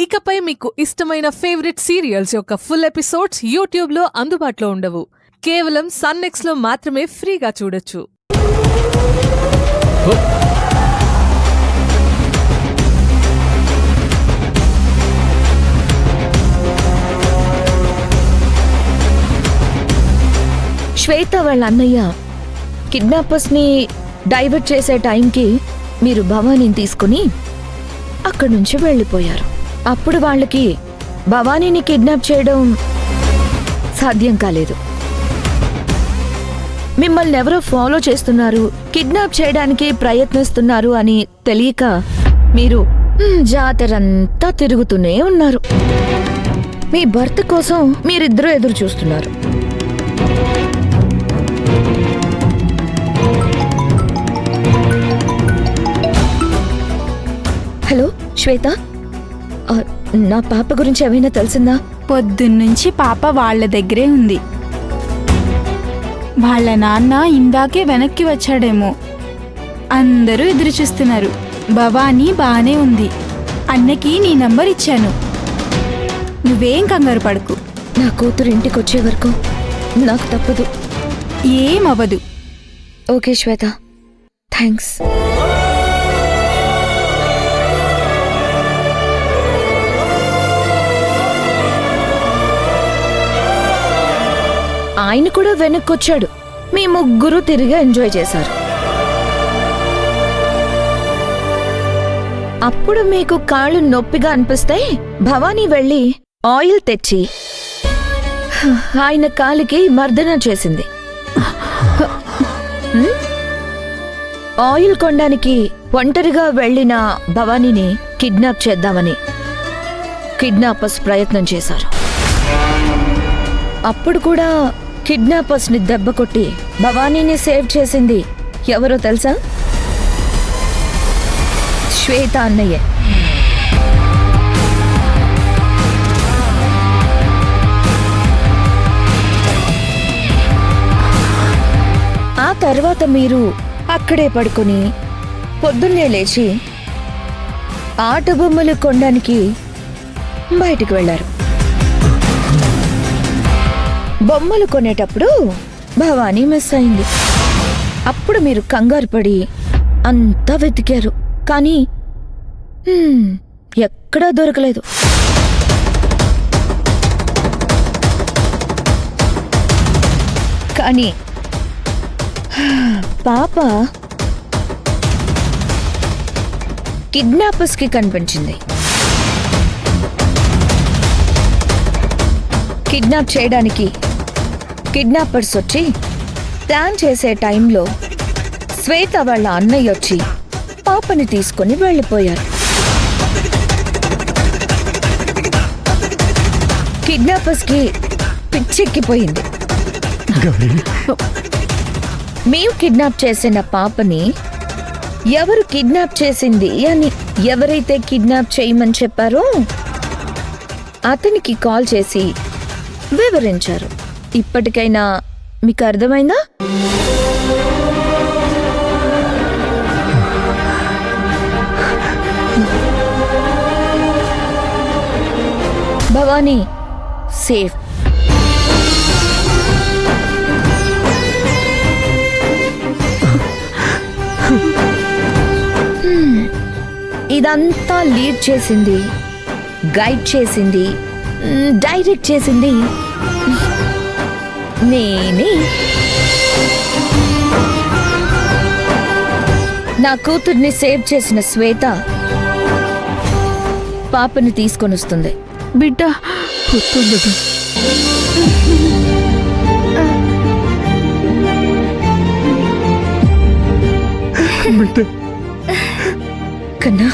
ఇకపై మీకు ఇష్టమైన ఫేవరెట్ సీరియల్స్ యొక్క ఫుల్ ఎపిసోడ్స్ యూట్యూబ్లో అందుబాటులో ఉండవు. కేవలం సన్నెక్స్లో మాత్రమే ఫ్రీగా చూడొచ్చు. శ్వేత వాళ్ళ అన్నయ్య కిడ్నాపర్స్ని డైవర్ట్ చేసే టైంకి మీరు భవానీని తీసుకుని అక్కడి నుంచి వెళ్ళిపోయారు. అప్పుడు వాళ్ళకి భవానీని కిడ్నాప్ చేయడం సాధ్యం కాలేదు. మిమ్మల్ని ఎవరో ఫాలో చేస్తున్నారు, కిడ్నాప్ చేయడానికి ప్రయత్నిస్తున్నారు అని తెలియక మీరు జాతరంతా తిరుగుతూనే ఉన్నారు. మీ భర్త కోసం మీరిద్దరూ ఎదురు చూస్తున్నారు. హలో శ్వేత, నా పాప గురించి ఏమైనా తెలిసిందా? పొద్దున్నుంచి పాప వాళ్ళ దగ్గరే ఉంది. వాళ్ళ నాన్న ఇందాకే వెనక్కి వచ్చాడేమో. అందరూ ఎదురు చూస్తున్నారు. భవానీ బానే ఉంది. అన్నకి నీ నంబర్ ఇచ్చాను. నువ్వేం కంగారు పడకు. నా కూతురు ఇంటికి వచ్చే వరకు నాకు తప్పదు. ఏమవ్వదు. ఓకే శ్వేత, థ్యాంక్స్. ఆయన కూడా వెనక్కొచ్చాడు. మీ ముగ్గురు తిరిగి ఎంజాయ్ చేశారు. అప్పుడు మీకు కాళ్ళు నొప్పిగా అనిపిస్తే భవానీ వెళ్ళి ఆయిల్ తెచ్చి ఆయన కాలికి మర్దన చేసింది. ఆయిల్ కొనడానికి ఒంటరిగా వెళ్లిన భవానీని కిడ్నాప్ చేద్దామని కిడ్నాపర్స్ ప్రయత్నం చేశారు. అప్పుడు కూడా కిడ్నాపర్స్ ని దెబ్బ కొట్టి భవానీని సేవ్ చేసింది ఎవరో తెలుసా? శ్వేత అన్నయ్య. ఆ తర్వాత మీరు అక్కడే పడుకొని పొద్దున్నే లేచి ఆట బొమ్మలు కొనడానికి బయటికి వెళ్లారు. బొమ్మలు కొనేటప్పుడు భవానీ మిస్ అయింది. అప్పుడు మీరు కంగారు పడి అంతా వెతికారు, కానీ ఎక్కడా దొరకలేదు. కానీ పాప కిడ్నాపర్స్ కి కనిపించింది. కిడ్నాప్ చేయడానికి కిడ్నాపర్స్ వచ్చి ప్లాన్ చేసే టైంలో శ్వేత వాళ్ళ అన్నయ్య వచ్చి పాపని తీసుకుని వెళ్ళిపోయారు. కిడ్నాపర్స్ కి పిచ్చెక్కిపోయింది. మేము కిడ్నాప్ చేసిన పాపని ఎవరు కిడ్నాప్ చేసింది అని ఎవరైతే కిడ్నాప్ చేయమని చెప్పారో అతనికి కాల్ చేసి వివరించారు. ఇప్పటికైనా మీకు అర్థమైందా? భవానీ సేఫ్. ఇదంతా లీడ్ చేసింది, గైడ్ చేసింది, డైరెక్ట్ చేసింది నేనే. నా కూతుర్ని సేవ్ చేసిన శ్వేత పాపని తీసుకొని వస్తుంది. బిడ్డ కన్నా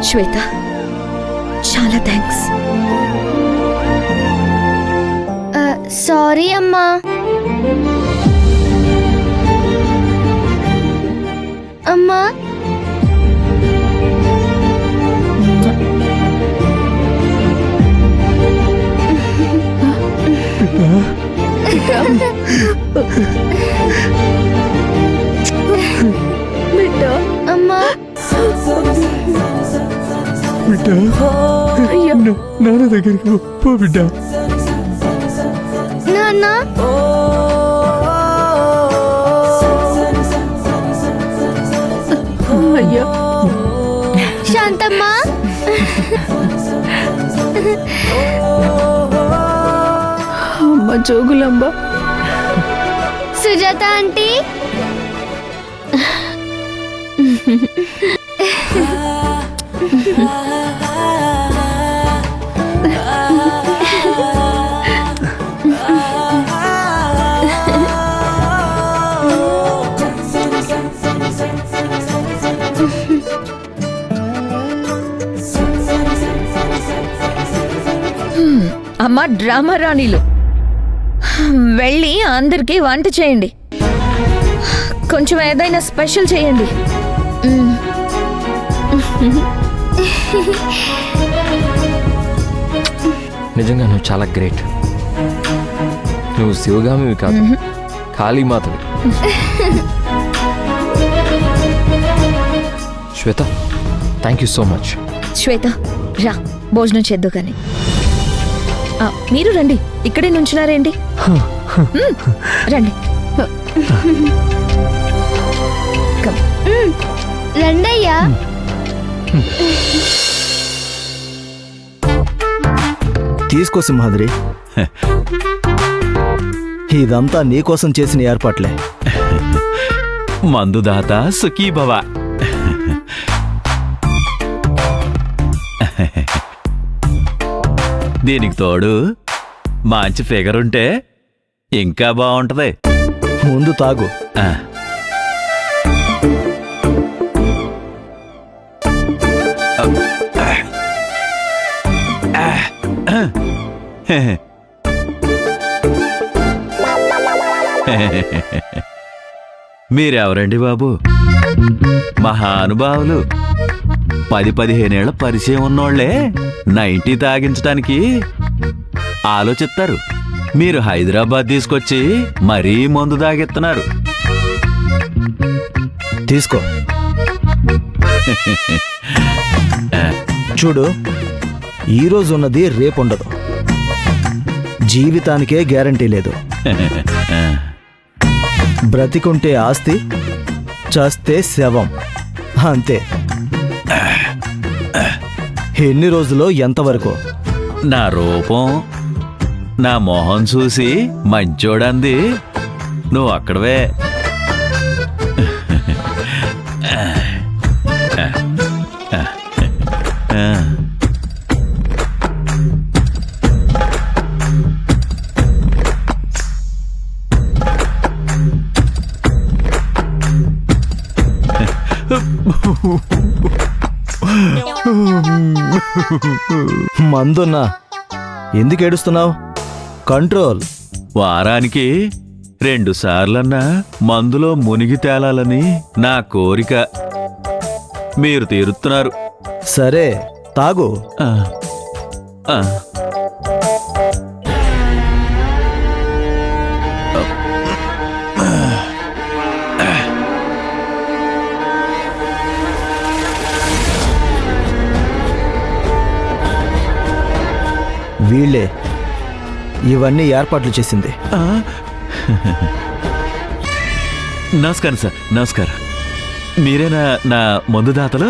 శ్వేత, చాలా థ్యాంక్స్. సారీ అమ్మా. అమ్మా బిడ్డ నాన్న దగ్గరికి పో బిడ్డ. నాన్న అయ్యో శాంతమ్మ అమ్మ జోగులంబ. సుజాత ఆంటీ అమ్మ డ్రామా రాణిలు, వెళ్ళి అందరికీ వంట చేయండి. కొంచెం ఏదైనా స్పెషల్ చేయండి. నిజంగా నువ్వు చాలా గ్రేట్. నువ్వు శివగామివి కాదు, కాళీమాతవి. శ్వేత, థ్యాంక్ యూ సో మచ్. శ్వేత రా, భోజనం చేద్దు కానీ. మీరు రండి, ఇక్కడే నుంచున్నారేంటి? రండి. రండయ్యా. తీసుకో సింహాద్రి, ఇదంతా నీకోసం చేసిన ఏర్పాట్లే. మందుదాత సుఖీభవ. దీనికి తోడు మంచి ఫిగర్ ఉంటే ఇంకా బాగుంటది. ముందు తాగు. ఆ. మీరెవరండి బాబు? మహానుభావులు. 10-15 ఏళ్ల పరిచయం ఉన్నోళ్లే 90 తాగించడానికి ఆలోచిస్తారు. మీరు హైదరాబాద్ తీసుకొచ్చి మరీ మందు తాగిస్తున్నారు. తీసుకో. చూడు, ఈరోజు ఉన్నది రేపుండదు. జీవితానికే గ్యారంటీ లేదు. బ్రతికుంటే ఆస్తి, చస్తే శవం, అంతే. ఎన్ని రోజులో ఎంతవరకు? నా రూపం, నా మొహం చూసి మంచోడంది నువ్వు అక్కడవే. మందున్నా ఎందుకు ఏడుస్తున్నావు? కంట్రోల్. వారానికి 2 సార్లన్నా మందులో మునిగి తేలాలని నా కోరిక. మీరు తీరుతున్నారు. సరే తాగు. ఆ, ఆ. వీళ్ళే ఇవన్నీ ఏర్పాట్లు చేసింది. నమస్కారం సార్, నమస్కారం. మీరేనా నా మందుదాతలు?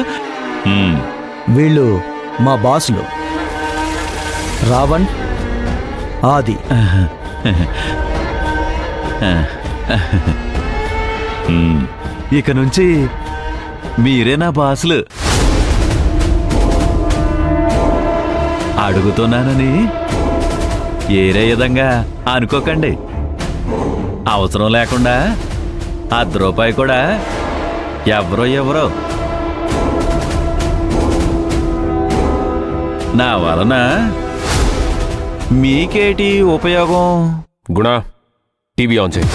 వీళ్ళు మా బాసులు, రావణ్, ఆది. ఇక నుంచి మీరే నా బాసులు. అడుగుతున్నానని ఏరే విధంగా అనుకోకండి. అవసరం లేకుండా ₹10 కూడా ఎవరో నా వలన మీకేటి ఉపయోగం? గుణ, టీవీ ఆన్ చేయి.